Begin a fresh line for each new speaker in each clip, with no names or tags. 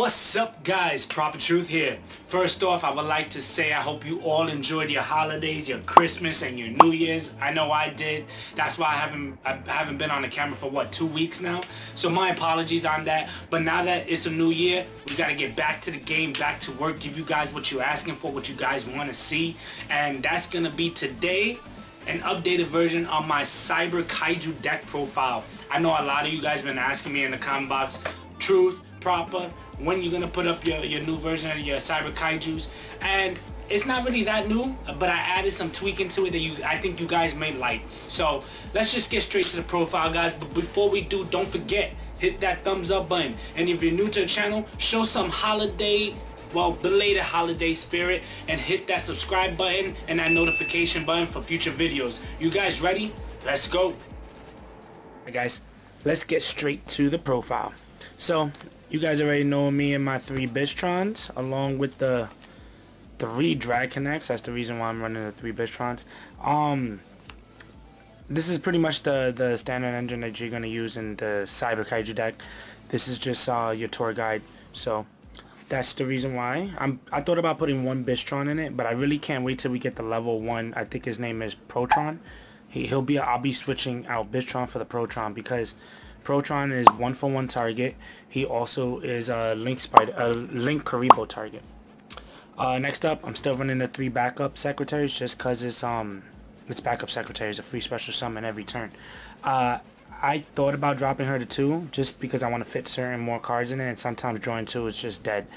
What's up guys, Proper Truth here. First off, I would like to say I hope you all enjoyed your holidays, your Christmas and your New Year's. I know I did. That's why I haven't been on the camera for what, 2 weeks now. So my apologies on that. But now that it's a new year, we gotta get back to the game, back to work, give you guys what you're asking for, what you guys want to see. And that's gonna be today an updated version of my Cyberse Kaiju Deck profile. I know a lot of you guys have been asking me in the comment box, Truth, Proper, when you're gonna put up your new version of your Cyberse Kaijus. And it's not really that new, but I added some tweaking to it that I think you guys may like. So let's just get straight to the profile, guys. But before we do, don't forget, hit that thumbs up button. And if you're new to the channel, show some holiday, well, belated holiday spirit, and hit that subscribe button and that notification button for future videos. You guys ready? Let's go. Alright guys, let's get straight to the profile. So you guys already know me and my 3 BITRONs along with the 3 DRACONNETs. That's the reason why I'm running the 3 BITRONs. This is pretty much the standard engine that you're gonna use in the Cyberse Kaiju Deck. This is just your tour guide. So that's the reason why I thought about putting 1 BITRON in it, but I really can't wait till we get the level 1. I think his name is Protron. I'll be switching out BITRON for the Protron because Protron is 1-for-1 target. He also is a Link Karibo target. Next up, I'm still running the 3 backup secretaries just cause it's backup secretaries, a free special summon every turn. I thought about dropping her to 2 just because I want to fit certain more cards in it, and sometimes drawing 2 is just dead.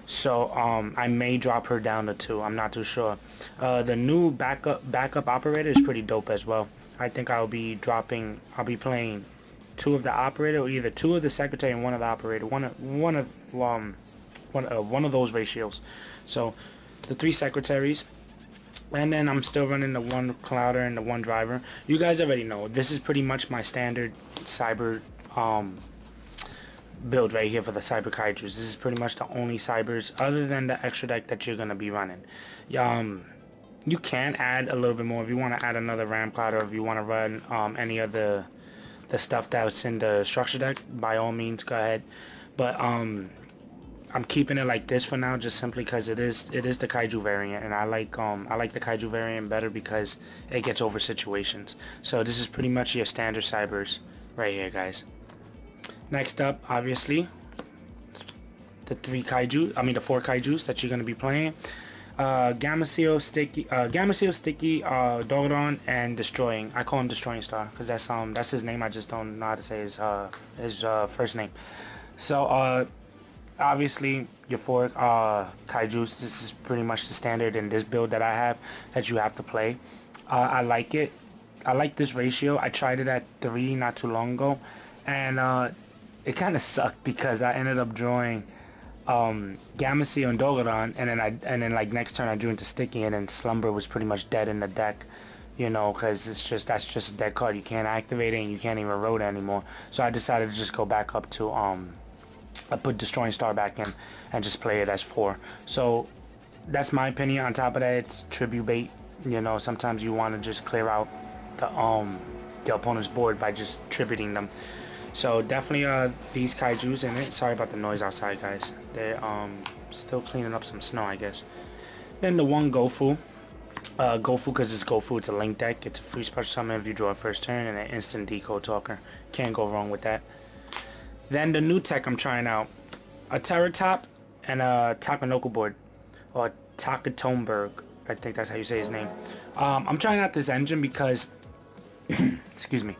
So I may drop her down to 2. I'm not too sure. The new backup operator is pretty dope as well. I think I'll be playing 2 of the operator, or either 2 of the secretary and 1 of the operator, one of those ratios. So the 3 secretaries, and then I'm still running the 1 clouder and the 1 driver. You guys already know this is pretty much my standard Cyber build right here for the Cyberse Kaijus. This is pretty much the only Cybers other than the extra deck that you're gonna be running. You can add a little bit more if you want to add another Ram Cloud, or if you want to run any of the stuff that's in the structure deck. By all means, go ahead. But I'm keeping it like this for now, just simply because it is the Kaiju variant, and I like the Kaiju variant better because it gets over situations. So this is pretty much your standard Cyberse right here, guys. Next up, obviously, the 4 Kaijus that you're gonna be playing. GAMECIEL, Sticky, DOROGRAN, and Destroying. I call him Destroying Star because that's his name. I just don't know how to say his first name. So obviously your 4 Kaijus. This is pretty much the standard in this build that I have that you have to play. I like it. I like this ratio. I tried it at 3 not too long ago, and it kind of sucked because I ended up drawing GAMECIEL and DOROGRAN, and then like next turn I drew into Sticky, and then Slumber was pretty much dead in the deck, you know, because that's just a dead card. You can't activate it and you can't even roll it anymore. So I decided to just go back up to I put Destroying Star back in and just play it as 4. So that's my opinion. On top of that, it's tribute bait. You know, sometimes you want to just clear out the opponent's board by just tributing them. So definitely these Kaijus in it. Sorry about the noise outside, guys. They're still cleaning up some snow, I guess. Then the 1 Gofu. Gofu, because it's Gofu, it's a link deck. It's a free special summon if you draw a first turn, and an instant decode talker. Can't go wrong with that. Then the new tech I'm trying out. A Terratop and a Takanoko board. Or Takatomberg. I think that's how you say his name. I'm trying out this engine because excuse me.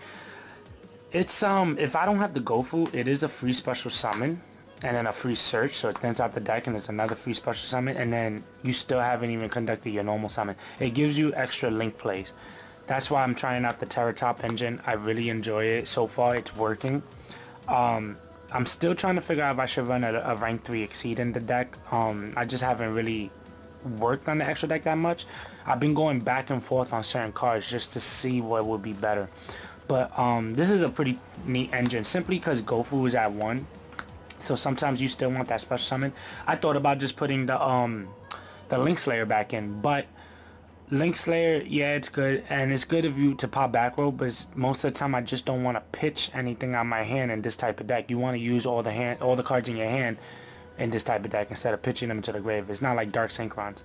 It's if I don't have the Gofu, it is a free special summon and then a free search, so it thins out the deck and it's another free special summon, and then you still haven't even conducted your normal summon. It gives you extra link plays. That's why I'm trying out the Terratop engine. I really enjoy it. So far it's working. I'm still trying to figure out if I should run a rank 3 Exceed in the deck. I just haven't really worked on the extra deck that much. I've been going back and forth on certain cards just to see what would be better. But this is a pretty neat engine simply because Gofu is at 1, so sometimes you still want that special summon. I thought about just putting the Link Slayer back in, but Link Slayer, yeah, it's good, and it's good if you to pop back row, but most of the time I just don't want to pitch anything on my hand in this type of deck. You want to use all the cards in your hand in this type of deck instead of pitching them into the grave. It's not like Dark Synchrons.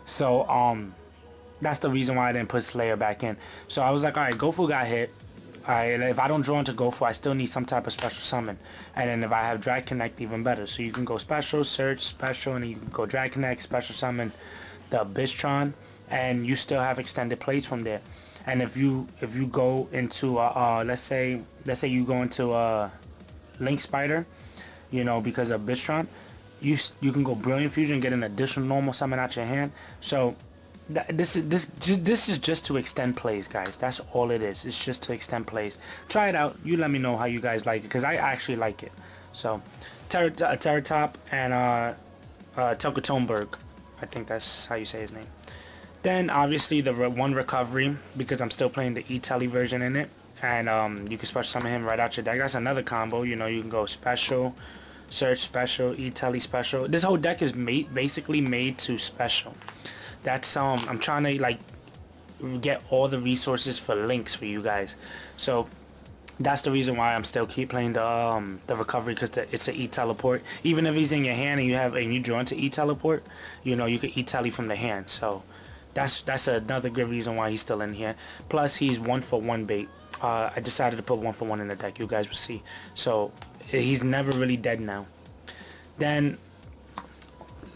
So that's the reason why I didn't put Slayer back in. So I was like, alright, Gofu got hit. Alright, if I don't draw into Gofu, I still need some type of special summon. And then if I have DRACONNET, even better. So you can go special, search, special, and then you can go DRACONNET, special summon the BITRON, and you still have extended plays from there. And if you go into let's say you go into Link Spider, you know, because of BITRON, you can go Brilliant Fusion, get an additional normal summon out your hand. So this is just to extend plays, guys. That's all it is. It's just to extend plays. Try it out. You let me know how you guys like it, because I actually like it. So Terratop and Tokutonberg, I think that's how you say his name. Then obviously the one recovery, because I'm still playing the EATER version in it, and you can special summon him right out your deck. That's another combo. You know, you can go special, search, special, EATER, special. This whole deck is basically made to special. That's I'm trying to like get all the resources for links for you guys. So that's the reason why I'm still keep playing the recovery, because it's an E-teleport. Even if he's in your hand and you draw into E-teleport, you know, you can E-tele from the hand. So that's another good reason why he's still in here. Plus he's 1-for-1 bait. I decided to put 1-for-1 in the deck. You guys will see. So he's never really dead now. Then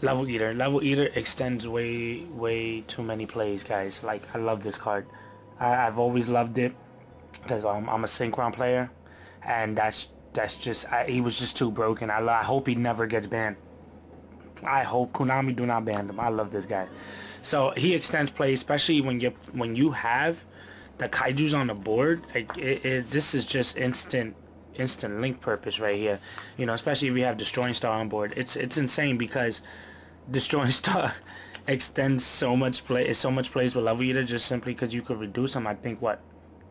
Level Eater. Level Eater extends way too many plays, guys. Like, I love this card. I've always loved it because I'm a Synchron player, and that's just he was just too broken. I hope he never gets banned. I hope Konami do not ban him. I love this guy. So he extends plays, especially when you have the kaijus on the board. Like this is just instant link purpose right here. You know, especially if you have Destroying Star on board. It's insane, because Destroying Star extends so much plays with Level Eater, just simply because you could reduce them, I think, what,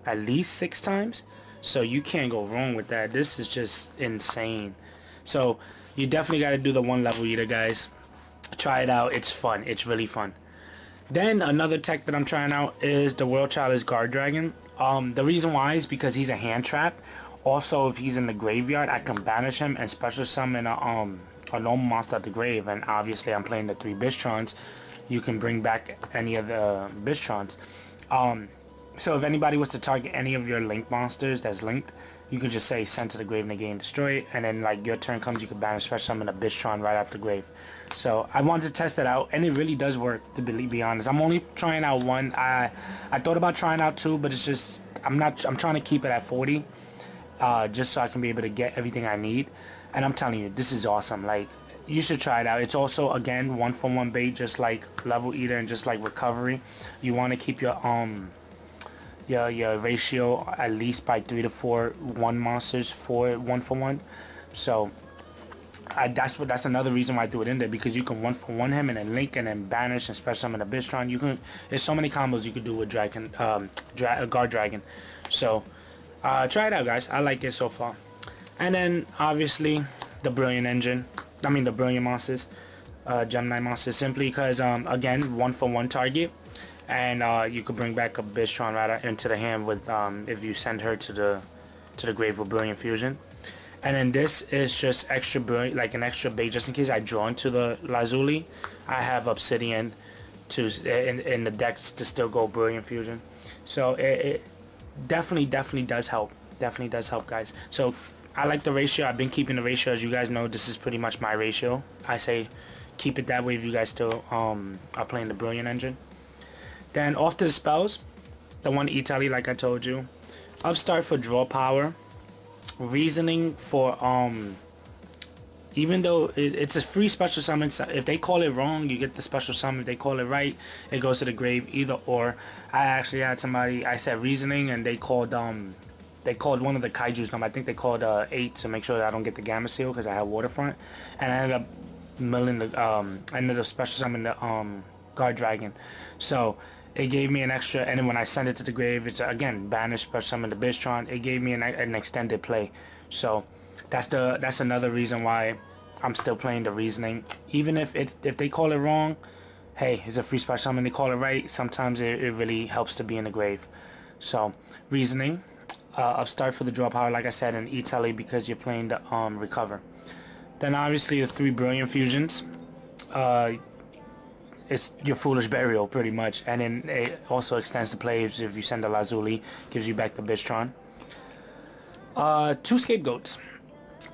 at least 6 times. So you can't go wrong with that. This is just insane. So you definitely got to do the one Level Eater, guys. Try it out. It's fun. It's really fun. Then another tech that I'm trying out is the World Challenge Guard Dragon. The reason why is because he's a hand trap. Also, if he's in the graveyard, I can banish him and special summon a normal monster at the grave. And obviously I'm playing the 3 BITRONs. You can bring back any of the BITRONs. So if anybody was to target any of your link monsters that's linked, you can just say send to the grave, negate, and destroy it, and then like your turn comes, you can banish special summon a BITRON right out the grave. So I wanted to test it out, and it really does work, to be honest. I'm only trying out one. I thought about trying out 2, but it's just I'm trying to keep it at 40, just so I can be able to get everything I need. And I'm telling you, this is awesome. Like, you should try it out. It's also, again, 1-for-1 bait, just like Level Eater and just like Recovery. You want to keep your ratio at least by 3 to 4 1 monsters for 1-for-1. So that's another reason why I do it in there, because you can 1-for-1 him and then link and then banish and special summon a BITRON. There's so many combos you could do with Guard Dragon. So try it out, guys. I like it so far. And then obviously the Brilliant monsters, Gemini monsters, simply because again, 1-for-1 target. And you could bring back a BITRON right into the hand with if you send her to the grave with Brilliant Fusion. And then this is just extra brilliant, like an extra bait, just in case I draw into the Lazuli. I have Obsidian to in the decks to still go Brilliant Fusion. So it definitely does help. Definitely does help, guys. So I like the ratio. I've been keeping the ratio. As you guys know, this is pretty much my ratio. I say keep it that way if you guys still are playing the Brilliant engine. Then off to the spells, the one EATER, like I told you. Upstart for draw power. Reasoning for even though it's a free special summon, if they call it wrong, you get the special summon. If they call it right, it goes to the grave. Either or. I actually had somebody, I said reasoning, and they called one of the kaijus number. I think they called 8 to make sure that I don't get the Gameciel because I have Waterfront, and I ended up milling the special summon the Guard Dragon. So it gave me an extra, and then when I send it to the grave, it's again banish special summon the BITRON. It gave me an extended play. So that's another reason why I'm still playing the reasoning. Even if they call it wrong, hey, it's a free special summon. They call it right, sometimes it really helps to be in the grave. So reasoning, upstart for the draw power, like I said, and EATER because you're playing the recover. Then obviously the 3 Brilliant Fusions. It's your Foolish Burial pretty much, and then it also extends the plays if you send a Lazuli, gives you back the BITRON. 2 Scapegoats.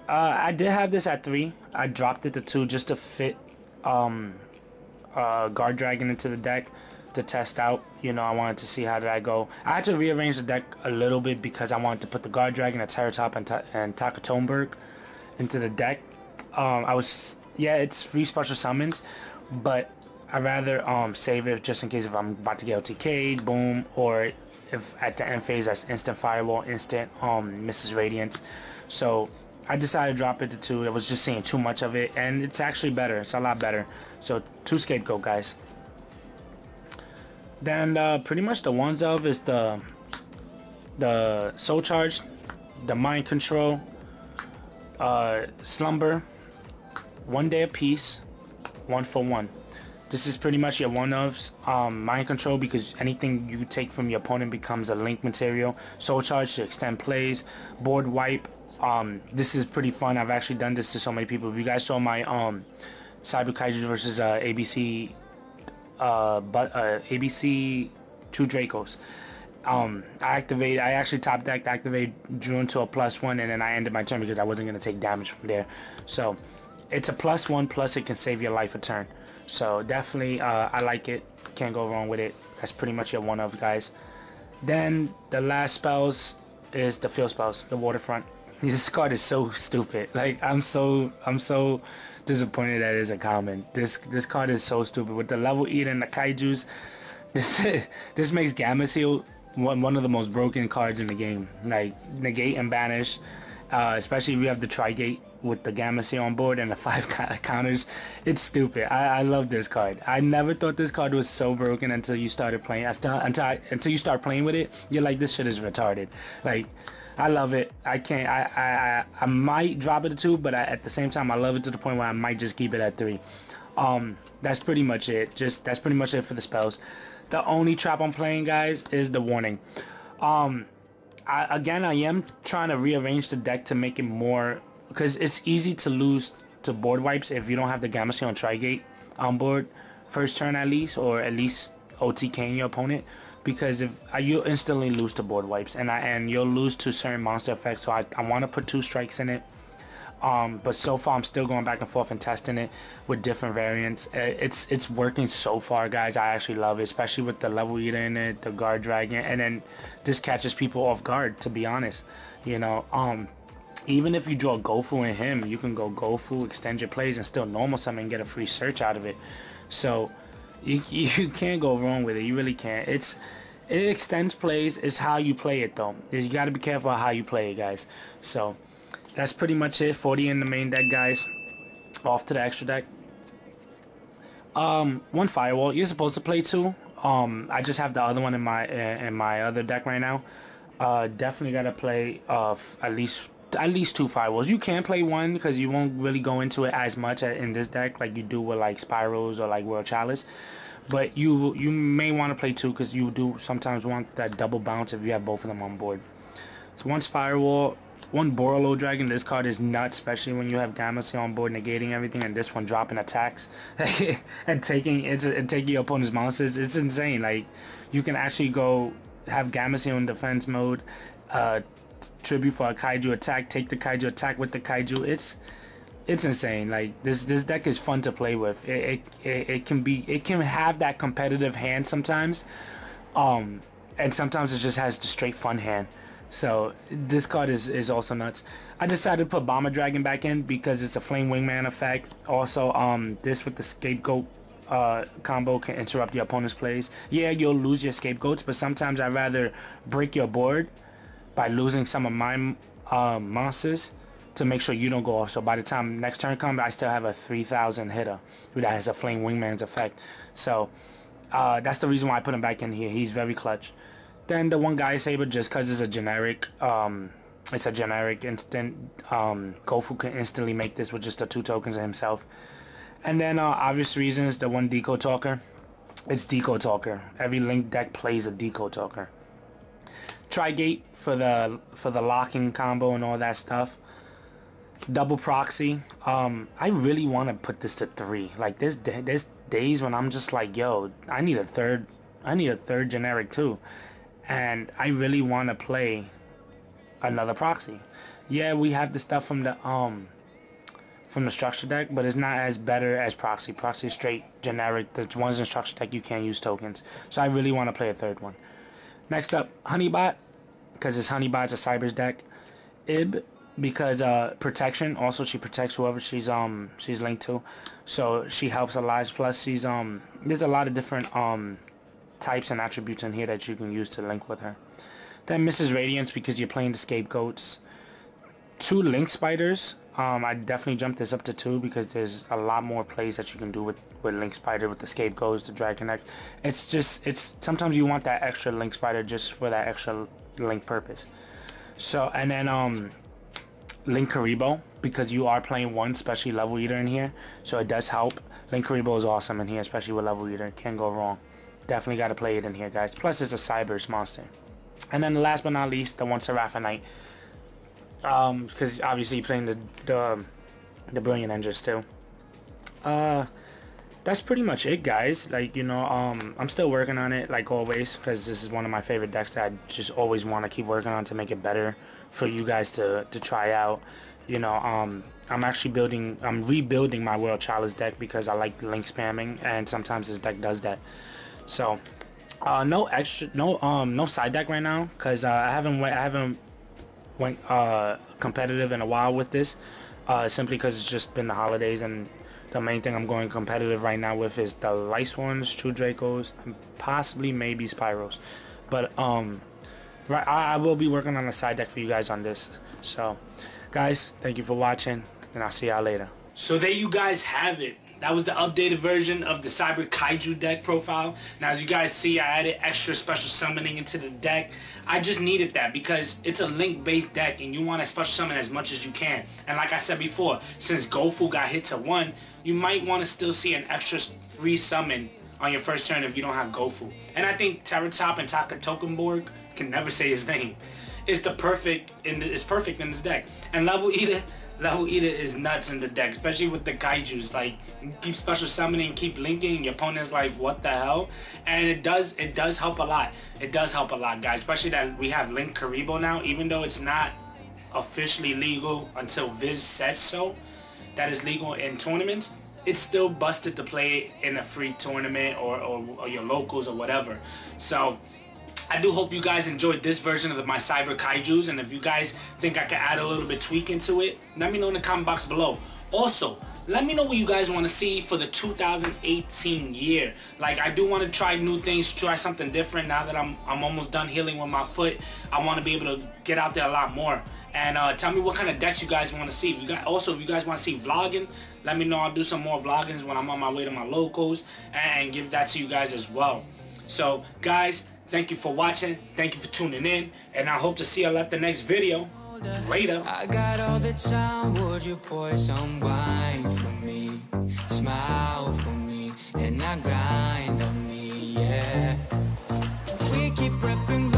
I did have this at 3. I dropped it to 2 just to fit Guard Dragon into the deck to test out. You know, I wanted to see how did I go. I had to rearrange the deck a little bit because I wanted to put the Guard Dragon, a Terratop, and Takatomberg into the deck. Yeah, it's free special summons, but I'd rather save it just in case if I'm about to get OTK'd, boom, or if at the end phase that's instant Firewall, instant Mrs. Radiance. So I decided to drop it to 2. I was just seeing too much of it, and it's actually better. It's a lot better. So 2 Scapegoat, guys. Then pretty much the ones of is the Soul Charge, the Mind Control, Slumber, 1 Day of Peace, 1 for 1. This is pretty much your one-ofs. Mind Control, because anything you take from your opponent becomes a link material. Soul Charge to extend plays. Board Wipe. This is pretty fun. I've actually done this to so many people. If you guys saw my Cyberse Kaiju versus ABC, ABC 2 Dracos. I actually top decked, activated, drew into a +1, and then I ended my turn because I wasn't going to take damage from there. So it's a +1, plus it can save your life a turn. So definitely I like it. Can't go wrong with it. That's pretty much your one of, guys. Then the last spells is the field spells, the Waterfront. This card is so stupid. Like I'm so disappointed that it's a common. This card is so stupid with the level EATER and the Kaijus. This makes GAMECIEL one of the most broken cards in the game. Like negate and banish, especially if you have the Trigate with the GAMECIEL on board and the 5 counters. It's stupid. I love this card. I never thought this card was so broken until you started playing. Until you start playing with it, you're like, this shit is retarded. Like, I love it. I might drop it to 2, but at the same time I love it to the point where I might just keep it at 3. That's pretty much it. That's pretty much it for the spells. The only trap I'm playing, guys, is the Warning. Again, I am trying to rearrange the deck to make it more, because it's easy to lose to board wipes if you don't have the GAMECIEL on Trigate on board first turn at least, or at least OTKing your opponent, because if you'll instantly lose to board wipes, and you'll lose to certain monster effects. So I want to put 2 strikes in it, but so far I'm still going back and forth and testing it with different variants. It's working so far, guys. I actually love it, especially with the level EATER in it, the Guard Dragon, and then this catches people off guard, to be honest. You know, even if you draw Gofu in him, you can go Gofu, extend your plays, and still normal summon and get a free search out of it. So you can't go wrong with it. You really can't. It extends plays. It's how you play it, though. You got to be careful how you play it, guys. So that's pretty much it. 40 in the main deck, guys. Off to the extra deck. 1 Firewall. You're supposed to play 2. I just have the other one in my other deck right now. Definitely gotta play at least 2 Firewalls. You can play 1 because you won't really go into it as much in this deck like you do with like Spirals or like World Chalice. But you may want to play 2 because you do sometimes want that double bounce if you have both of them on board. So 1's Firewall. 1 Borolo Dragon. This card is nuts, especially when you have GAMECIEL on board negating everything, and this one dropping attacks and taking your opponent's monsters. It's insane. Like, you can actually go have GAMECIEL in defense mode, tribute for a Kaiju attack, take the Kaiju attack with the Kaiju. It's insane. Like, this deck is fun to play with. It can have that competitive hand sometimes, and sometimes it just has the straight fun hand. So this card is also nuts. I decided to put Bomber Dragon back in because it's a Flame Wingman effect. Also, this with the Scapegoat combo can interrupt your opponent's plays. Yeah, you'll lose your Scapegoats, but sometimes I'd rather break your board by losing some of my monsters to make sure you don't go off. So by the time next turn comes, I still have a 3000 hitter that has a Flame Wingman's effect. So that's the reason why I put him back in here. He's very clutch. Then the 1 Gaia Saber, just because it's a generic instant. Gofu can instantly make this with just the 2 tokens of himself. And then obvious reasons, the 1 Deco Talker. It's Deco Talker. Every Link deck plays a Deco Talker. Trigate for the locking combo and all that stuff. double proxy. I really want to put this to 3. Like there's days when I'm just like, yo, I need a third generic too, and I really want to play another proxy. Yeah, we have the stuff from the structure deck, but it's not as better as proxy. Proxy is straight generic. The ones in structure deck you can't use tokens, so I really want to play a third one. Next up, Honeybot, because it's Honeybot's a Cyberse deck. Ib, because protection. Also, she protects whoever she's linked to, so she helps a lot. Plus, she's there's a lot of different types and attributes in here that you can use to link with her. Then Mrs. Radiance, because you're playing the scapegoats. 2 link spiders. I definitely jumped this up to 2 because there's a lot more plays that you can do with link spider, with the scapegoats, the DRACONNET. It's sometimes you want that extra link spider just for that extra link purpose. So, and then Link Karibo, because you are playing 1 especially level eater in here, so it does help. Link Karibo is awesome in here, especially with level eater. Can't go wrong. Definitely got to play it in here, guys. Plus it's a Cyberse monster. And then last but not least, the one Seraphinite, because obviously you're playing the Brilliant Engines too. That's pretty much it, guys. Like, you know, I'm still working on it like always, because this is one of my favorite decks that I just always want to keep working on to make it better for you guys to try out. You know, I'm rebuilding my World Chalice deck because I like link spamming, and sometimes this deck does that. So no side deck right now, because I haven't went competitive in a while with this, simply because it's just been the holidays, and the main thing I'm going competitive right now with is the Lice ones, True Dracos, and possibly maybe Spyros. But right, I will be working on a side deck for you guys on this. So guys, thank you for watching, and I'll see y'all later. So there you guys have it. That was the updated version of the Cyberse Kaiju deck profile. Now, as you guys see, I added extra special summoning into the deck. I just needed that because it's a link-based deck, and you want to special summon as much as you can. And like I said before, since Gofu got hit to 1, you might want to still see an extra free summon on your first turn if you don't have Gofu. And I think Terratop and Taka Tokenborg, can never say his name, is perfect in this deck. And Level Eater is nuts in the deck, especially with the kaijus. Like, you keep special summoning, keep linking, your opponent's like, what the hell? And it does help a lot. It does help a lot, guys, especially that we have Link Karibo now. Even though it's not officially legal until Viz says so, that is legal in tournaments, it's still busted to play in a free tournament or your locals or whatever. So I do hope you guys enjoyed this version of my Cyberse Kaijus, and if you guys think I can add a little bit tweak into it, let me know in the comment box below. Also, let me know what you guys want to see for the 2018 year. Like, I do want to try new things, try something different now that I'm almost done healing with my foot. I want to be able to get out there a lot more. And tell me what kind of decks you guys want to see. If you guys want to see vlogging, let me know. I'll do some more vloggings when I'm on my way to my locals and give that to you guys as well. So, guys, thank you for watching. Thank you for tuning in. And I hope to see you at the next video. Later. I got all the time. Would you pour some wine for me? Smile for me. And not grind on me, yeah. We keep prepping.